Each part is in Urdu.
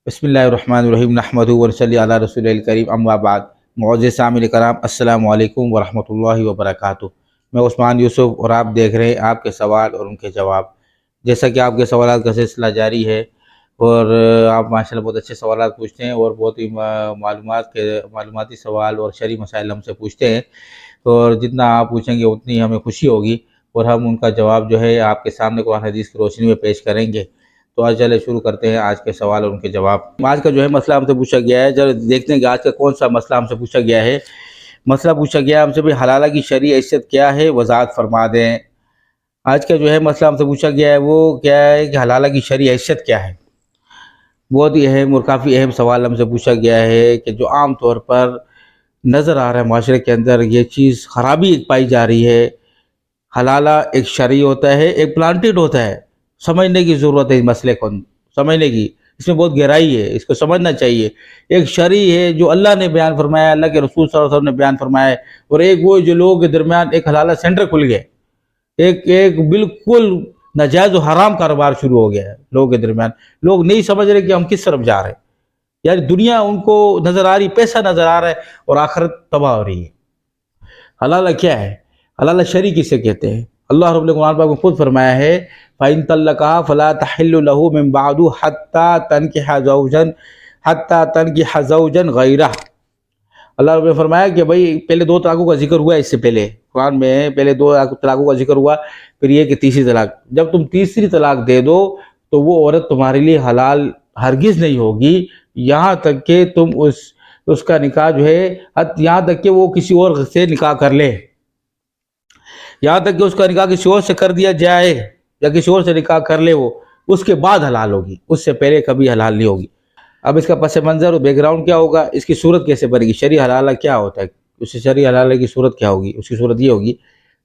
بسم اللہ الرحمن الرحیم نحمدہ ونصلی علی رسول الکریم اما بعد۔ معزز سامعین کرام، السلام علیکم ورحمۃ اللہ وبرکاتہ۔ میں عثمان یوسف اور آپ دیکھ رہے ہیں آپ کے سوال اور ان کے جواب۔ جیسا کہ آپ کے سوالات کا سلسلہ جاری ہے اور آپ ماشاءاللہ بہت اچھے سوالات پوچھتے ہیں اور بہت ہی معلوماتی سوال اور شرعی مسائل ہم سے پوچھتے ہیں، اور جتنا آپ پوچھیں گے اتنی ہمیں خوشی ہوگی اور ہم ان کا جواب جو ہے آپ کے سامنے قرآن حدیث کی روشنی میں پیش کریں گے۔ تو آج چلے شروع کرتے ہیں آج کے سوال اور ان کے جواب۔ آج کا جو ہے مسئلہ ہم سے پوچھا گیا ہے، جب دیکھتے ہیں کہ آج کا کون سا مسئلہ ہم سے پوچھا گیا ہے۔ مسئلہ پوچھا گیا ہم سے بھی حلالہ کی شرعی حیثیت کیا ہے، وضاحت فرما دیں۔ آج کا جو ہے مسئلہ ہم سے پوچھا گیا ہے وہ کیا ہے کہ حلالہ کی شرعی حیثیت کیا ہے۔ بہت ہی اہم اور کافی اہم سوال ہم سے پوچھا گیا ہے کہ جو عام طور پر نظر آ رہا ہے معاشرے کے اندر، یہ چیز خرابی ایک پائی جا رہی ہے۔ حلالہ ایک شرعی ہوتا ہے، ایک پلانٹیڈ ہوتا ہے۔ سمجھنے کی ضرورت ہے اس مسئلے کو، سمجھنے کی، اس میں بہت گہرائی ہے، اس کو سمجھنا چاہیے۔ ایک شرعی ہے جو اللہ نے بیان فرمایا، اللہ کے رسول صلی اللہ علیہ وسلم نے بیان فرمایا ہے، اور ایک وہ جو لوگوں کے درمیان ایک حلالہ سینٹر کھل گیا، ایک بالکل ناجائز و حرام کاروبار شروع ہو گیا ہے لوگوں کے درمیان۔ لوگ نہیں سمجھ رہے کہ ہم کس طرف جا رہے ہیں، یعنی دنیا ان کو نظر آ رہی، پیسہ نظر آ رہا ہے، اور آخرت تباہ ہو رہی ہے۔ حلالہ کیا ہے؟ حلالہ شرعی کسے کہتے ہیں؟ اللہ رب العالمین پاک نے خود فرمایا ہے فَإِن طَلَّقَهَا فَلَا تَحِلُّ لَهُ مِن بَعْدُ حَتَّى تَنكِحَ زَوْجًا غَيْرَهُ۔ اللہ رب نے فرمایا کہ بھئی پہلے دو طلاقوں کا ذکر ہوا ہے، اس سے پہلے قرآن میں پہلے دو طلاقوں کا ذکر ہوا، پھر یہ کہ تیسری طلاق۔ جب تم تیسری طلاق دے دو تو وہ عورت تمہارے لیے حلال ہرگز نہیں ہوگی، یہاں تک کہ تم اس کا نکاح جو ہے، یہاں تک کہ وہ کسی اور سے نکاح کر لے، یہاں تک کہ اس کا نکاح کسی اور سے کر دیا جائے یا کسی اور سے نکاح کر لے، وہ اس کے بعد حلال ہوگی، اس سے پہلے کبھی حلال نہیں ہوگی۔ اب اس کا پس منظر اور بیک گراؤنڈ کیا ہوگا، اس کی صورت کیسے بنے گی، شرعی حلالہ کیا ہوتا ہے، اس سے شرعی حلالہ کی صورت کیا ہوگی؟ اس کی صورت یہ ہوگی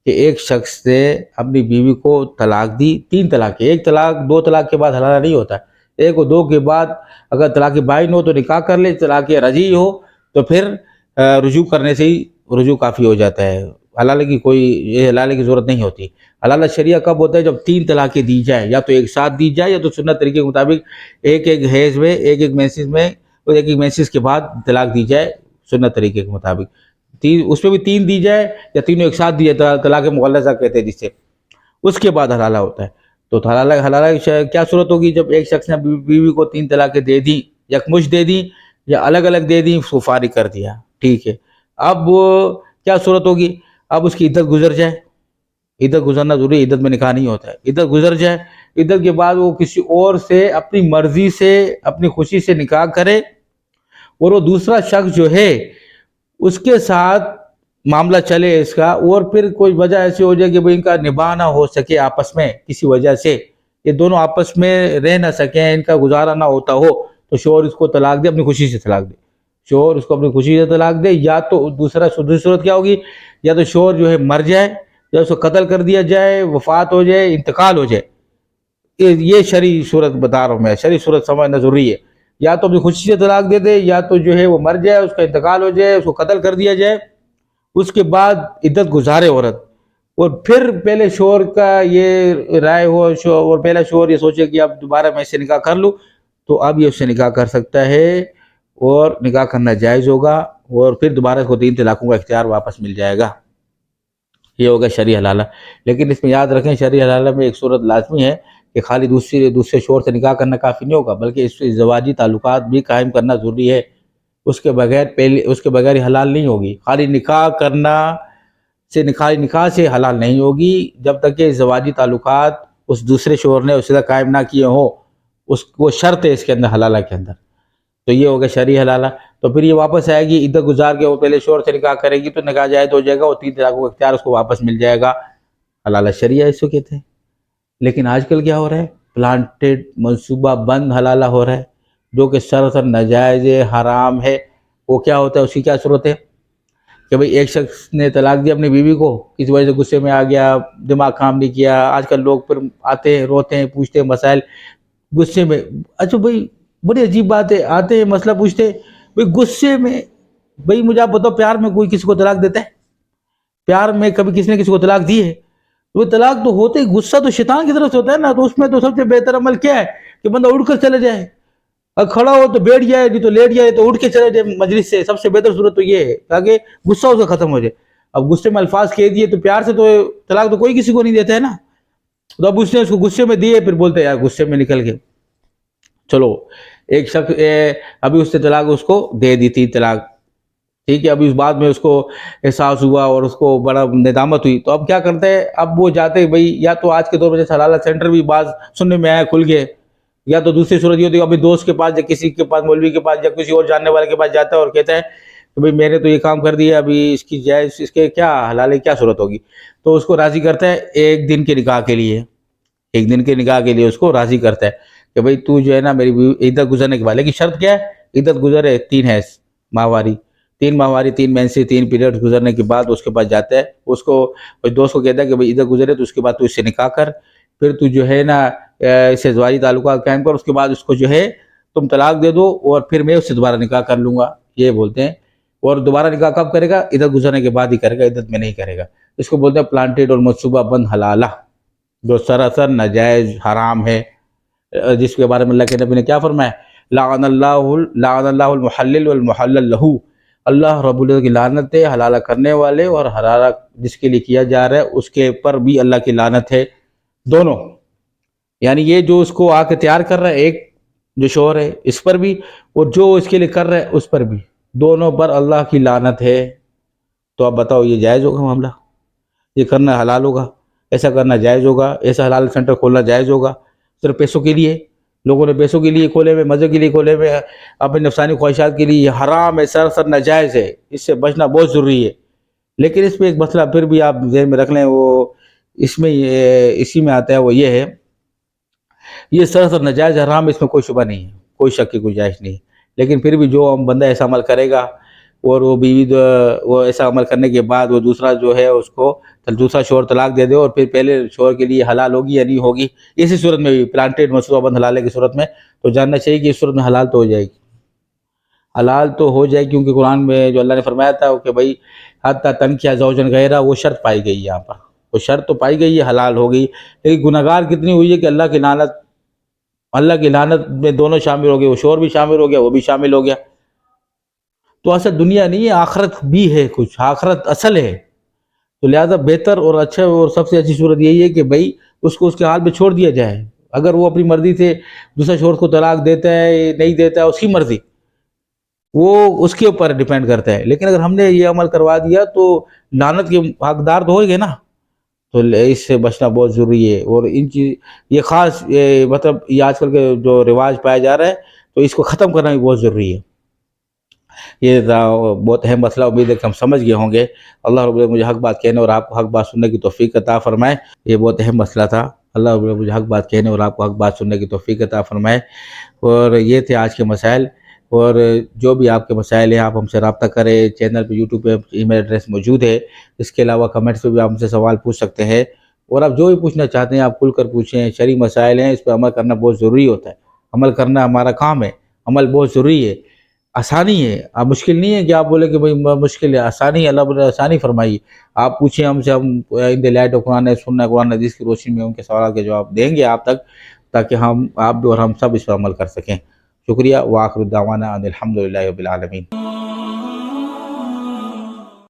کہ ایک شخص نے اپنی بیوی کو طلاق دی، تین طلاق، ایک طلاق دو طلاق کے بعد حلالہ نہیں ہوتا، ایک و دو کے بعد اگر طلاق بائن ہو تو نکاح کر لے، طلاق رجعی ہو تو پھر رجوع کرنے سے ہی رجوع کافی ہو جاتا ہے، حلالہ کی ضرورت نہیں ہوتی۔ حلالہ شریعہ کب ہوتا ہے؟ جب تین طلاقیں دی جائیں، یا تو ایک ساتھ دی جائے یا تو سنت طریقے کے مطابق ایک حیض میں، ایک مینسس میں، اور ایک مینسس کے بعد طلاق دی جائے سنت طریقے کے مطابق، اس میں بھی تین دی جائے یا تینوں ایک ساتھ دی جائے، طلاق مغلظہ کہتے ہیں جس سے، اس کے بعد حلالہ ہوتا ہے۔ تو حلالہ کیا صورت ہوگی؟ جب ایک شخص نے بیوی کو تین طلاقیں دے دی، یکمشت دے دی یا الگ الگ دے دی، اس کو فارغ کر دیا، ٹھیک ہے۔ اب کیا صورت ہوگی؟ اب اس کی عدت گزر جائے، عدت گزرنا ضروری ہے، عدت میں نکاح نہیں ہوتا ہے، عدت گزر جائے، عدت کے بعد وہ کسی اور سے اپنی مرضی سے اپنی خوشی سے نکاح کرے، اور وہ دوسرا شخص جو ہے اس کے ساتھ معاملہ چلے اس کا، اور پھر کوئی وجہ ایسی ہو جائے کہ بھئی ان کا نباہ نہ ہو سکے آپس میں، کسی وجہ سے یہ دونوں آپس میں رہ نہ سکیں، ان کا گزارا نہ ہوتا ہو، تو شوہر اس کو طلاق دے، اپنی خوشی سے طلاق دے، شوہر اس کو اپنی خوشی سے طلاق دے، یا تو دوسری صورت کیا ہوگی، یا تو شوہر جو ہے مر جائے، یا اس کو قتل کر دیا جائے، وفات ہو جائے، انتقال ہو جائے۔ یہ شرعی صورت بتا رہا ہوں میں، شرعی صورت سمجھنا ضروری ہے۔ یا تو اپنی خوشی سے طلاق دے دے، یا تو جو ہے وہ مر جائے، اس کا انتقال ہو جائے، اس کو قتل کر دیا جائے، اس کے بعد عدت گزارے عورت، اور پھر پہلے شوہر کا یہ رائے ہو، اور پہلا شوہر یہ سوچے کہ اب دوبارہ میں اس سے نکاح کر لوں، تو اب یہ اس سے نکاح کر سکتا ہے، اور نکاح کرنا جائز ہوگا، اور پھر دوبارہ اس کو تین طلاقوں کا اختیار واپس مل جائے گا۔ یہ ہوگا شرعی حلالہ۔ لیکن اس میں یاد رکھیں شرعی حلالہ میں ایک صورت لازمی ہے کہ خالی دوسرے شوہر سے نکاح کرنا کافی نہیں ہوگا، بلکہ اس سے زواجی تعلقات بھی قائم کرنا ضروری ہے، اس کے بغیر حلال نہیں ہوگی۔ خالی نکاح کرنا سے نکاح سے حلال نہیں ہوگی جب تک کہ زواجی تعلقات اس دوسرے شوہر نے اس سے قائم نہ کیے ہوں، وہ شرط ہے اس کے اندر، حلالہ کے اندر۔ تو یہ ہوگا شرعی حلالہ۔ تو پھر یہ واپس آئے گی، عدت گزار کے وہ پہلے شوہر سے نکاح کرے گی تو نکاح جائز ہو جائے گا، اور تین طلاقوں کا اختیار اس کو واپس مل جائے گا، حلالہ شرعیہ اس کو کہتے ہیں۔ لیکن آج کل کیا ہو رہا ہے؟ پلانٹیڈ منصوبہ بند حلالہ ہو رہا ہے، جو کہ سراسر ناجائز حرام ہے۔ وہ کیا ہوتا ہے؟ اس کی کیا صورت ہے کہ بھئی ایک شخص نے طلاق دی اپنی بیوی کو، کسی وجہ سے غصے میں آ گیا، دماغ کام نہیں کیا۔ آج کل لوگ پھر آتے ہیں، روتے ہیں، پوچھتے ہیں مسائل غصے میں۔ اچھا بھئی بڑی عجیب بات ہے، آتے ہیں مسئلہ پوچھتے ہیں، بھئی غصے میں، بھئی مجھے آپ بتاؤ پیار میں کوئی کسی کو طلاق دیتا ہے؟ پیار میں کبھی کسی نے کسی کو طلاق دی ہے؟ وہ طلاق تو ہوتے ہی غصہ تو شیطان کی طرف سے ہوتا ہے نا، تو اس میں تو سب سے بہتر عمل کیا ہے کہ بندہ اڑ کر چلے جائے، اب کھڑا ہو تو بیٹھ جائے, نہیں تو لیٹ جائے, تو اٹھ کے چلے جائے مجلس سے. سب سے بہتر صورت تو یہ ہے تاکہ غصہ اس کا ختم ہو جائے. اب غصے میں الفاظ کہہ دیے تو پیار سے تو طلاق تو کوئی کسی کو نہیں دیتا ہے نا. تو اب اس نے اس کو غصے میں دیے, پھر بولتے ہیں یار غصے میں نکل کے چلو ایک شخص ابھی اس نے طلاق اس کو دے دی تھی طلاق, ٹھیک ہے. ابھی اس بعد میں اس کو احساس ہوا اور اس کو بڑا ندامت ہوئی, تو اب کیا کرتے ہیں, اب وہ جاتے ہیں بھائی, یا تو آج کے دور میں جیسے حلالہ سینٹر بھی بعض سننے میں آیا کھل گئے, یا تو دوسری صورت یہ ہوتی ہے اپنے دوست کے پاس یا کسی کے پاس, مولوی کے پاس یا کسی اور جاننے والے کے پاس جاتا ہے اور کہتا ہے کہ بھائی میں نے تو یہ کام کر دیا, ابھی اس کی جائز اس کے کیا حلال کیا صورت ہوگی. تو اس کو راضی کرتا ہے ایک دن کے نکاح کے لیے, ایک دن کے نکاح کے لیے اس کو راضی کرتا ہے کہ بھائی تو جو ہے نا میری عدت گزرنے کے بعد, لیکن شرط کیا ہے, عدت گزرے 3 ہے ماہواری, 3 ماہواری 3 مینسی 3 پیریڈ گزرنے کے بعد اس کے پاس جاتا ہے. اس کو دوست کو کہتا ہے کہ بھائی عدت گزرے تو اس کے بعد تو اس سے نکاح کر, پھر تو جو ہے نا اسے زواجی تعلقات قائم کر, اس کے بعد اس کو جو ہے تم طلاق دے دو اور پھر میں اس سے دوبارہ نکاح کر لوں گا, یہ بولتے ہیں. اور دوبارہ نکاح کب کرے گا, عدت گزرنے کے بعد ہی کرے گا, عدت میں نہیں کرے گا. اس کو بولتے ہیں پلانٹیڈ اور منصوبہ بند حلالہ, جو سراسر ناجائز حرام ہے, جس کے بارے میں اللہ کے نبی نے کیا فرمایا, لعن اللہ المحلل والمحلل لہو, اللہ رب العزت کی لعنت ہے حلالہ کرنے والے اور حلالہ جس کے لیے کیا جا رہا ہے اس کے پر بھی اللہ کی لعنت ہے, دونوں. یعنی یہ جو اس کو آ کے تیار کر رہا ہے, ایک جو شوہر ہے اس پر بھی, اور جو اس کے لیے کر رہا ہے اس پر بھی, دونوں پر اللہ کی لعنت ہے. تو اب بتاؤ یہ جائز ہوگا معاملہ, یہ کرنا حلال ہوگا, ایسا کرنا جائز ہوگا, ایسا حلال سینٹر کھولنا جائز ہوگا صرف پیسوں کے لیے؟ لوگوں نے پیسوں کے لیے کھولے ہوئے, مزے کے لیے کھولے ہوئے, اپنے نفسانی خواہشات کے لیے. یہ حرام ہے, سراسر ناجائز ہے, اس سے بچنا بہت ضروری ہے. لیکن اس پہ ایک مسئلہ پھر بھی آپ ذہن میں رکھ لیں, وہ اس میں اسی میں آتا ہے, وہ یہ ہے, یہ سراسر ناجائز حرام, اس میں کوئی شبہ نہیں ہے, کوئی شک کی گنجائش نہیں. لیکن پھر بھی جو بندہ ایسا عمل کرے گا اور وہ بیوی وہ ایسا عمل کرنے کے بعد وہ دوسرا جو ہے اس کو دوسرا شوہر طلاق دے دے, اور پھر پہلے شوہر کے لیے حلال ہوگی یا نہیں ہوگی, اسی صورت میں بھی پلانٹیڈ منصوبہ بند حلالے کی صورت میں, تو جاننا چاہیے کہ اس صورت میں حلال تو ہو جائے گی, حلال تو ہو جائے گی. کیونکہ قرآن میں جو اللہ نے فرمایا تھا کہ بھائی حتی تنکحوا زوجا غیرہ, وہ شرط پائی گئی یہاں پر, وہ شرط تو پائی گئی ہے, حلال ہو گئی. لیکن گناہگار کتنی ہوئی ہے کہ اللہ کی لعنت میں دونوں شامل ہو گئے, وہ شوہر بھی شامل ہو گیا, وہ بھی شامل ہو گیا. تو اصل دنیا نہیں ہے, آخرت بھی ہے, کچھ آخرت اصل ہے. تو لہذا بہتر اور اچھا اور سب سے اچھی صورت یہی ہے کہ بھائی اس کو اس کے حال پہ چھوڑ دیا جائے. اگر وہ اپنی مرضی سے دوسرے شوہر کو طلاق دیتا ہے نہیں دیتا ہے, اس کی مرضی, وہ اس کے اوپر ڈیپینڈ کرتا ہے. لیکن اگر ہم نے یہ عمل کروا دیا تو لعنت کے حقدار تو ہو گئے نا, تو اس سے بچنا بہت ضروری ہے. اور ان چیز یہ خاص مطلب یہ آج کل کے جو رواج پایا جا رہا ہے, تو اس کو ختم کرنا بھی بہت ضروری ہے. یہ بہت اہم مسئلہ, امید ہے کہ ہم سمجھ گئے ہوں گے. اللہ رب العزت مجھے حق بات کہنے اور آپ کو حق بات سننے کی توفیق عطا فرمائے. یہ بہت اہم مسئلہ تھا. اللہ رب العزت مجھے حق بات کہنے اور آپ کو حق بات سننے کی توفیق عطا فرمائے. اور یہ تھے آج کے مسائل. اور جو بھی آپ کے مسائل ہیں آپ ہم سے رابطہ کریں, چینل پہ یوٹیوب پہ ای میل ایڈریس موجود ہے. اس کے علاوہ کمنٹس پہ بھی آپ ہم سے سوال پوچھ سکتے ہیں, اور آپ جو بھی پوچھنا چاہتے ہیں آپ کھل کر پوچھیں. شرعی مسائل ہیں, اس پہ عمل کرنا بہت ضروری ہوتا ہے, عمل کرنا ہمارا کام ہے, عمل بہت ضروری ہے. آسانی ہے, اب مشکل نہیں ہے کہ آپ بولے کہ بھئی مشکل ہے, آسانی ہے, اللہ نے آسانی فرمائی. آپ پوچھیں ہم سے, ہم ان دی لائٹ آف قرآن سننا قرآن حدیث کی روشنی میں ان کے سوالات کے جواب دیں گے آپ تک, تاکہ آپ بھی اور ہم سب اس پر عمل کر سکیں. شکریہ. وآخر دعوانا ان الحمدللہ رب العالمین.